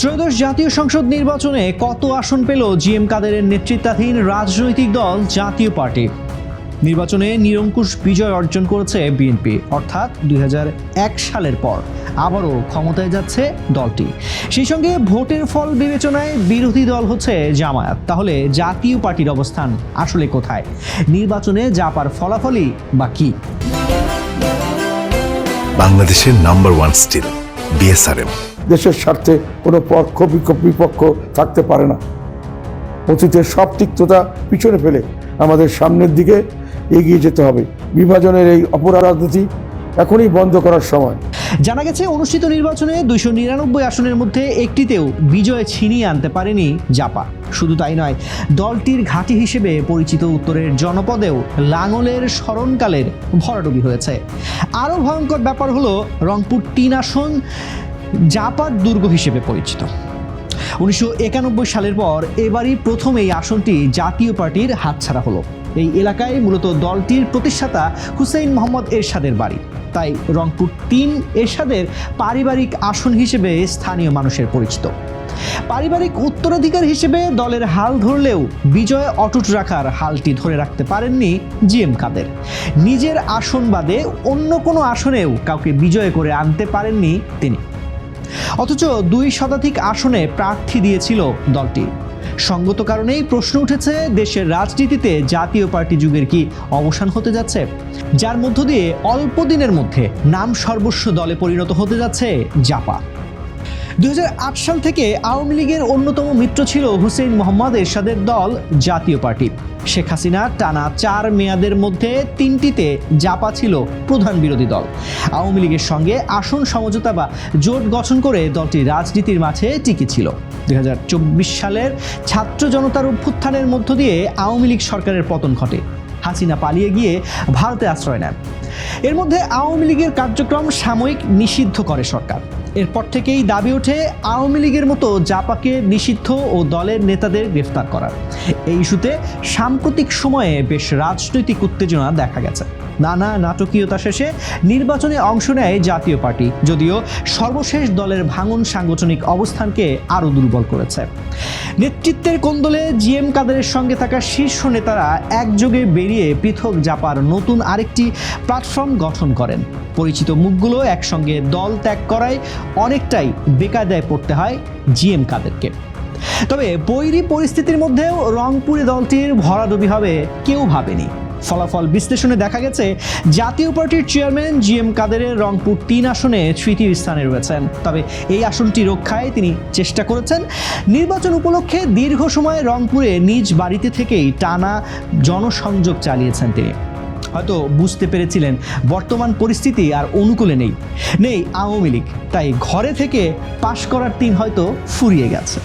ত্রয়োদশ জাতীয় সংসদ নির্বাচনে কত আসন পেল জিএম কাদেরের নেতৃত্বাধীন রাজনৈতিক দল জাতীয় পার্টি? নির্বাচনে নিরঙ্কুশ বিজয় অর্জন করেছে বিএনপি, অর্থাৎ 2001 সালের পর আবারও ক্ষমতায় যাচ্ছে দলটি। সেই সঙ্গে ভোটের ফল বিবেচনায় বিরোধী দল হচ্ছে জামায়াত। তাহলে জাতীয় পার্টির অবস্থান আসলে কোথায়? নির্বাচনে জাপার ফলাফলই বা কি? বাংলাদেশের নাম্বার ওয়ান স্টিল বিএসআরএম। দেশের স্বার্থে কোনো পক্ষ বিপক্ষ থাকতে পারে না। অতীতের সব তিক্ততা পিছনে ফেলে আমাদের সামনের দিকে এগিয়ে যেতে হবে। বিভাজনের এই অপরাধ রাজনীতি এখনই বন্ধ করার সময়। জানা গেছে, অনুষ্ঠিত নির্বাচনে 299 আসনের মধ্যে একটিতেও বিজয় ছিনিয়ে আনতে পারেনি জাপা। শুধু তাই নয়, দলটির ঘাঁটি হিসেবে পরিচিত উত্তরের জনপদেও লাঙলের স্মরণকালের ভরাডুবি হয়েছে। আরও ভয়ঙ্কর ব্যাপার হলো, রংপুর 3 আসন জাপার দুর্গ হিসেবে পরিচিত। 1991 সালের পর এবারই প্রথম এই আসনটি জাতীয় পার্টির হাতছাড়া হলো। এই এলাকায় মূলত দলটির প্রতিষ্ঠাতা হুসেইন মোহাম্মদ এরশাদের বাড়ি। তাই রংপুর 3 এরশাদের পারিবারিক আসন হিসেবে স্থানীয় মানুষের পরিচিত। পারিবারিক উত্তরাধিকার হিসেবে দলের হাল ধরলেও বিজয় অটুট রাখার হালটি ধরে রাখতে পারেননি জিএম কাদের। নিজের আসন বাদে অন্য কোনো আসনেও কাউকে বিজয় করে আনতে পারেননি তিনি। অথচ 2 শতাধিক আসনে প্রার্থী দিয়েছিল দলটি। সঙ্গত কারণেই প্রশ্ন উঠেছে, দেশের রাজনীতিতে জাতীয় পার্টি যুগের কি অবসান হতে যাচ্ছে, যার মধ্য দিয়ে অল্প দিনের মধ্যে নাম সর্বস্ব দলে পরিণত হতে যাচ্ছে জাপা। 2008 সাল থেকে আওয়ামী লীগের অন্যতম মিত্র ছিল হুসেইন মোহাম্মদ এরশাদের দল জাতীয় পার্টি। শেখ হাসিনা টানা 4 মেয়াদের মধ্যে 3টিতে জাপা ছিল প্রধান বিরোধী দল। আওয়ামী লীগের সঙ্গে আসন সমঝোতা বা জোট গঠন করে দলটি রাজনীতির মাঝে টিকে ছিল। 2024 সালের ছাত্র জনতার অভ্যুত্থানের মধ্য দিয়ে আওয়ামী লীগ সরকারের পতন ঘটে। হাসিনা পালিয়ে গিয়ে ভারতে আশ্রয় নেন। এর মধ্যে আওয়ামী লীগের কার্যক্রম সাময়িক নিষিদ্ধ করে সরকার। এরপর থেকেই দাবি ওঠে আওয়ামী লীগের মতো জাপাকে নিষিদ্ধ ও দলের নেতাদের গ্রেফতার করার। এই ইস্যুতে সাম্প্রতিক সময়ে বেশ রাজনৈতিক উত্তেজনা দেখা গেছে। নানা নাটকীয়তা শেষে নির্বাচনে অংশ নেয় জাতীয় পার্টি, যদিও সর্বশেষ দলের ভাঙন সাংগঠনিক অবস্থানকে আরও দুর্বল করেছে। নেতৃত্বের কোন্দলে জিএম কাদেরের সঙ্গে থাকা শীর্ষ নেতারা একযোগে বেরিয়ে পৃথক জাপার নতুন আরেকটি প্ল্যাটফর্ম গঠন করেন। পরিচিত মুখগুলো একসঙ্গে দল ত্যাগ করায় অনেকটাই বেকায়দায় পড়তে হয় জিএম কাদেরকে। তবে বৈরী পরিস্থিতির মধ্যেও রংপুরে দলটির ভরাডুবি হবে কেউ ভাবেনি। ফলাফল বিশ্লেষণে দেখা গেছে, জাতীয় পার্টির চেয়ারম্যান জিএম কাদেরের রংপুর 3 আসনে তৃতীয় স্থানে রয়েছেন। তবে এই আসনটি রক্ষায় তিনি চেষ্টা করেছেন। নির্বাচন উপলক্ষে দীর্ঘ সময় রংপুরে নিজ বাড়িতে থেকেই টানা জনসংযোগ চালিয়েছেন তিনি। হয়তো বুঝতে পেরেছিলেন বর্তমান পরিস্থিতি আর অনুকূলে নেই আওয়ামী লীগ, তাই ঘরে থেকে পাশ করার দিন হয়তো ফুরিয়ে গেছে।